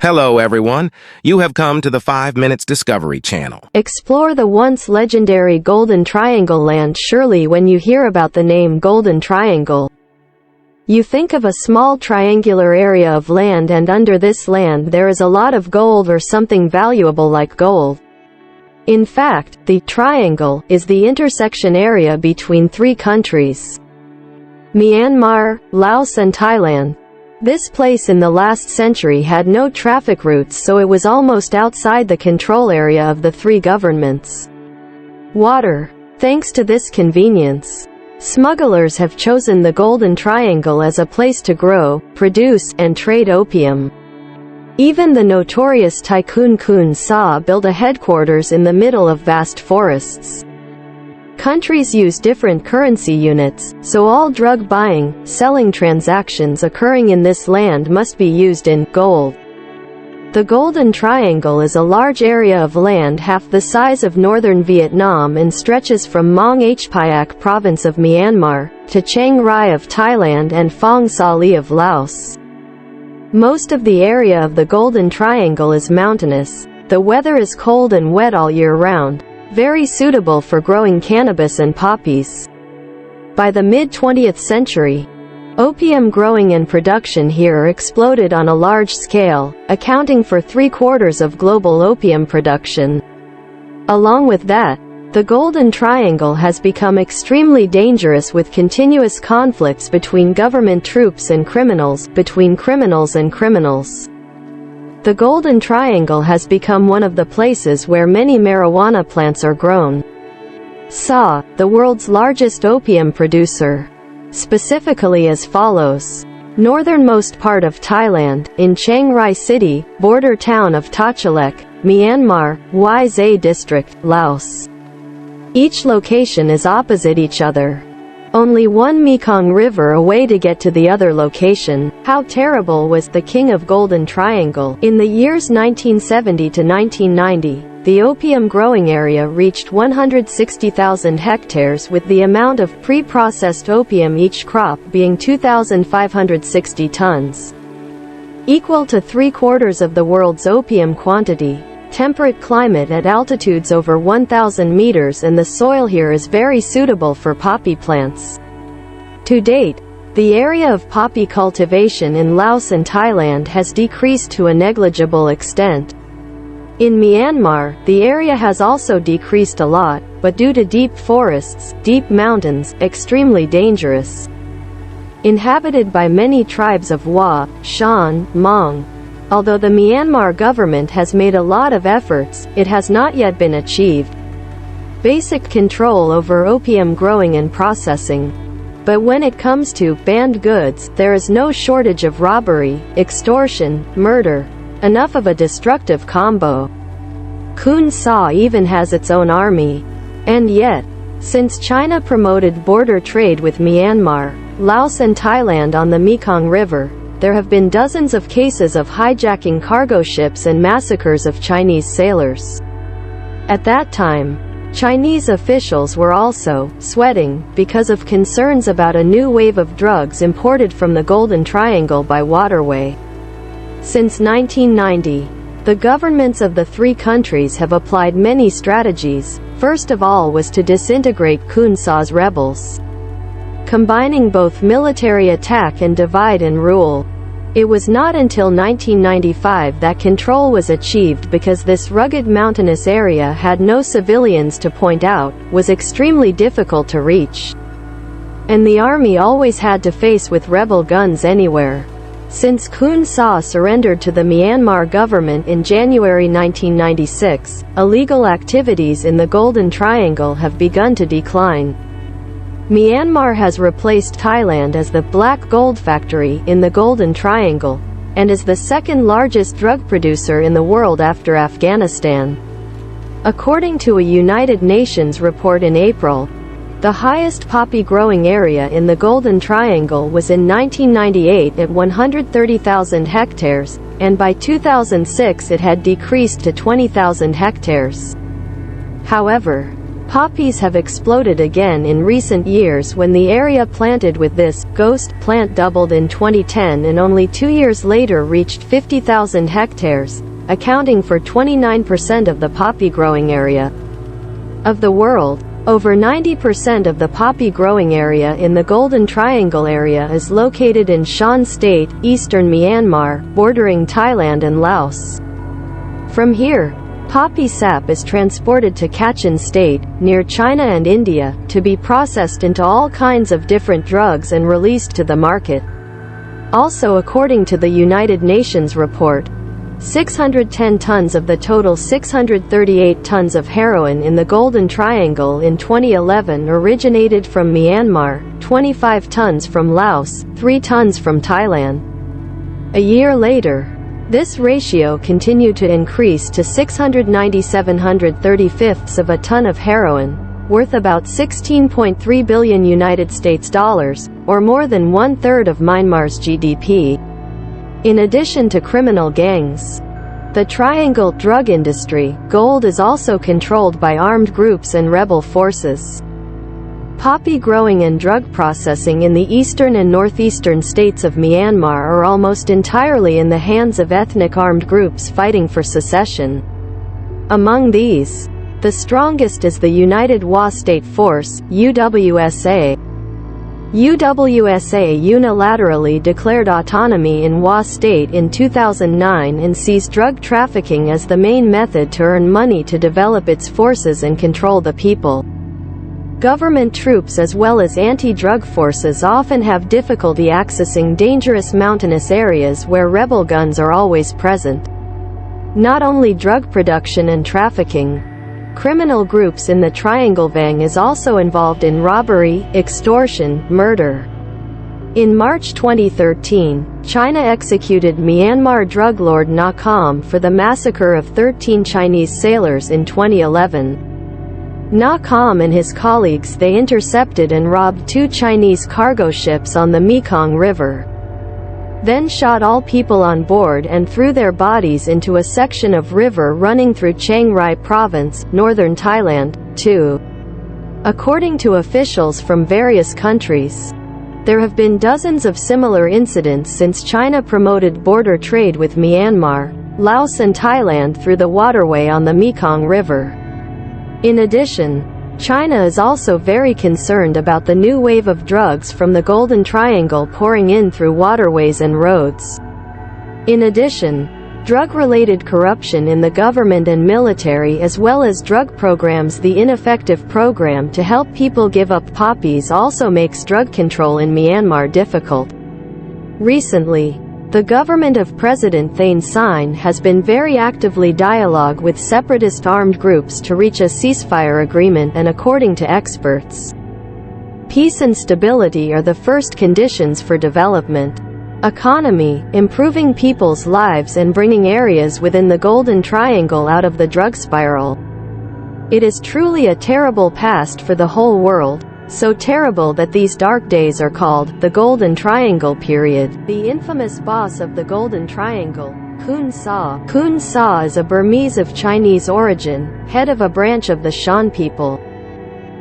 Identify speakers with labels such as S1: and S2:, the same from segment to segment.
S1: Hello, everyone. You have come to the 5 Minutes Discovery Channel.
S2: Explore the once legendary Golden Triangle land. Surely when you hear about the name Golden Triangle, you think of a small triangular area of land, and under this land there is a lot of gold or something valuable like gold. In fact, the triangle is the intersection area between three countries: Myanmar, Laos and Thailand. This place in the last century had no traffic routes, so it was almost outside the control area of the three governments. Water. Thanks to this convenience, smugglers have chosen the Golden Triangle as a place to grow, produce, and trade opium. Even the notorious tycoon Khun Sa built a headquarters in the middle of vast forests. Countries use different currency units, so all drug buying, selling transactions occurring in this land must be used in gold. The Golden Triangle is a large area of land half the size of northern Vietnam and stretches from Mong Hpayak province of Myanmar to Chiang Rai of Thailand and Phong Sa Li of Laos. Most of the area of the Golden Triangle is mountainous. The weather is cold and wet all year round, very suitable for growing cannabis and poppies. By the mid-20th century, opium growing and production here exploded on a large scale, accounting for 3/4 of global opium production. Along with that, the Golden Triangle has become extremely dangerous with continuous conflicts between government troops and criminals, between criminals and criminals. The Golden Triangle has become one of the places where many marijuana plants are grown. Sa, the world's largest opium producer, specifically as follows: northernmost part of Thailand, in Chiang Rai City, border town of Tachilek, Myanmar, Huay Xai district, Laos. Each location is opposite each other. Only one Mekong River away to get to the other location. How terrible was the king of Golden Triangle? In the years 1970 to 1990, the opium growing area reached 160,000 hectares, with the amount of pre-processed opium each crop being 2,560 tons, equal to 3/4 of the world's opium quantity. Temperate climate at altitudes over 1,000 meters, and the soil here is very suitable for poppy plants. To date, the area of poppy cultivation in Laos and Thailand has decreased to a negligible extent. In Myanmar, the area has also decreased a lot, but due to deep forests, deep mountains, extremely dangerous. Inhabited by many tribes of Wa, Shan, Hmong. Although the Myanmar government has made a lot of efforts, it has not yet been achieved basic control over opium growing and processing. But when it comes to banned goods, there is no shortage of robbery, extortion, murder. Enough of a destructive combo. Khun Sa even has its own army. And yet, since China promoted border trade with Myanmar, Laos and Thailand on the Mekong River, there have been dozens of cases of hijacking cargo ships and massacres of Chinese sailors. At that time, Chinese officials were also sweating because of concerns about a new wave of drugs imported from the Golden Triangle by waterway. Since 1990, the governments of the three countries have applied many strategies. First of all was to disintegrate Khun Sa's rebels, combining both military attack and divide and rule. It was not until 1995 that control was achieved, because this rugged mountainous area had no civilians to point out, was extremely difficult to reach, and the army always had to face with rebel guns anywhere. Since Khun Sa surrendered to the Myanmar government in January 1996, illegal activities in the Golden Triangle have begun to decline. Myanmar has replaced Thailand as the black gold factory in the Golden Triangle, and is the second largest drug producer in the world after Afghanistan. According to a United Nations report in April, the highest poppy growing area in the Golden Triangle was in 1998 at 130,000 hectares, and by 2006 it had decreased to 20,000 hectares. However, poppies have exploded again in recent years when the area planted with this ghost plant doubled in 2010 and only 2 years later reached 50,000 hectares, accounting for 29% of the poppy growing area of the world. Over 90% of the poppy growing area in the Golden Triangle area is located in Shan State, eastern Myanmar, bordering Thailand and Laos. From here, poppy sap is transported to Kachin State, near China and India, to be processed into all kinds of different drugs and released to the market. Also, according to the United Nations report, 610 tons of the total 638 tons of heroin in the Golden Triangle in 2011 originated from Myanmar, 25 tons from Laos, 3 tons from Thailand. A year later, this ratio continued to increase to 697/135ths of a ton of heroin, worth about 16.3 billion United States dollars, or more than 1/3 of Myanmar's GDP. In addition to criminal gangs, the Triangle drug industry, gold is also controlled by armed groups and rebel forces. Poppy growing and drug processing in the eastern and northeastern states of Myanmar are almost entirely in the hands of ethnic armed groups fighting for secession. Among these, the strongest is the United Wa State Force, UWSA. UWSA unilaterally declared autonomy in Wa State in 2009 and sees drug trafficking as the main method to earn money to develop its forces and control the people. Government troops as well as anti-drug forces often have difficulty accessing dangerous mountainous areas where rebel guns are always present. Not only drug production and trafficking, criminal groups in the Triangle Vang is also involved in robbery, extortion, murder. In March 2013, China executed Myanmar drug lord Na Kham for the massacre of 13 Chinese sailors in 2011. Na Kham and his colleagues they intercepted and robbed 2 Chinese cargo ships on the Mekong River, then shot all people on board and threw their bodies into a section of river running through Chiang Rai province, northern Thailand, too. According to officials from various countries, there have been dozens of similar incidents since China promoted border trade with Myanmar, Laos and Thailand through the waterway on the Mekong River. In addition, China is also very concerned about the new wave of drugs from the Golden Triangle pouring in through waterways and roads. In addition, drug-related corruption in the government and military as well as drug programs. The ineffective program to help people give up poppies also makes drug control in Myanmar difficult. Recently, the government of President Thein Sein has been very actively dialogue with separatist armed groups to reach a ceasefire agreement, and according to experts, peace and stability are the first conditions for development. Economy, improving people's lives and bringing areas within the Golden Triangle out of the drug spiral. It is truly a terrible past for the whole world. So terrible that these dark days are called the Golden Triangle period. The infamous boss of the Golden Triangle, Khun Sa. Khun Sa is a Burmese of Chinese origin, head of a branch of the Shan people.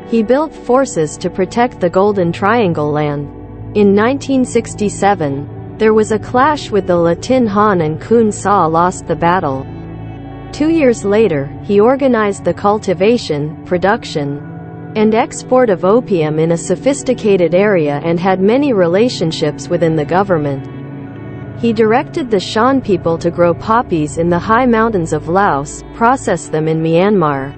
S2: He built forces to protect the Golden Triangle land. In 1967, there was a clash with the Latin Han and Khun Sa lost the battle. 2 years later, he organized the cultivation, production, and export of opium in a sophisticated area and had many relationships within the government. He directed the Shan people to grow poppies in the high mountains of Laos, process them in Myanmar,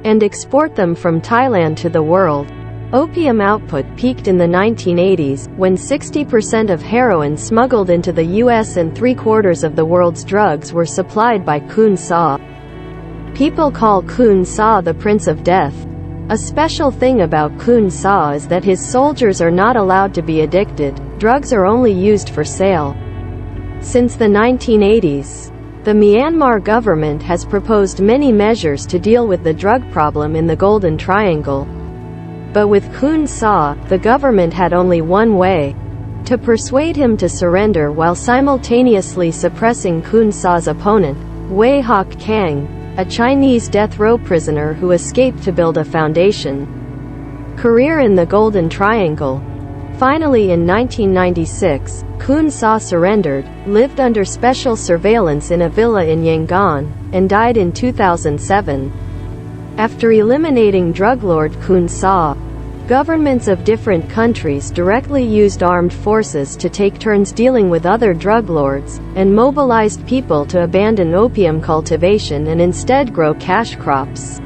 S2: and export them from Thailand to the world. Opium output peaked in the 1980s, when 60% of heroin smuggled into the US and 3/4 of the world's drugs were supplied by Khun Sa. People call Khun Sa the Prince of Death. A special thing about Khun Sa is that his soldiers are not allowed to be addicted. Drugs are only used for sale. Since the 1980s, the Myanmar government has proposed many measures to deal with the drug problem in the Golden Triangle. But with Khun Sa, the government had only one way: to persuade him to surrender while simultaneously suppressing Khun Sa's opponent, Wei Hok Kang. a Chinese death row prisoner who escaped to build a foundation. Career in the Golden Triangle. Finally, in 1996, Khun Sa surrendered, lived under special surveillance in a villa in Yangon, and died in 2007. After eliminating drug lord Khun Sa, governments of different countries directly used armed forces to take turns dealing with other drug lords, and mobilized people to abandon opium cultivation and instead grow cash crops.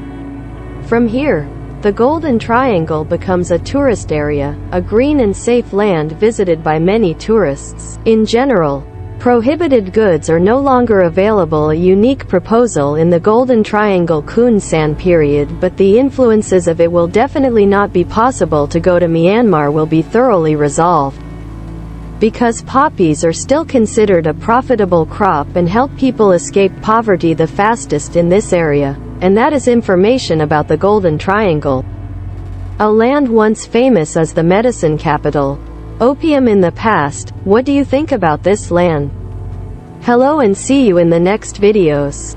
S2: From here, the Golden Triangle becomes a tourist area, a green and safe land visited by many tourists. In general, prohibited goods are no longer available, a unique proposal in the Golden Triangle Khun San period, but the influences of it will definitely not be possible to go to Myanmar will be thoroughly resolved. Because poppies are still considered a profitable crop and help people escape poverty the fastest in this area. And that is information about the Golden Triangle. A land once famous as the medicine capital. Opium in the past, what do you think about this land? Hello and see you in the next videos.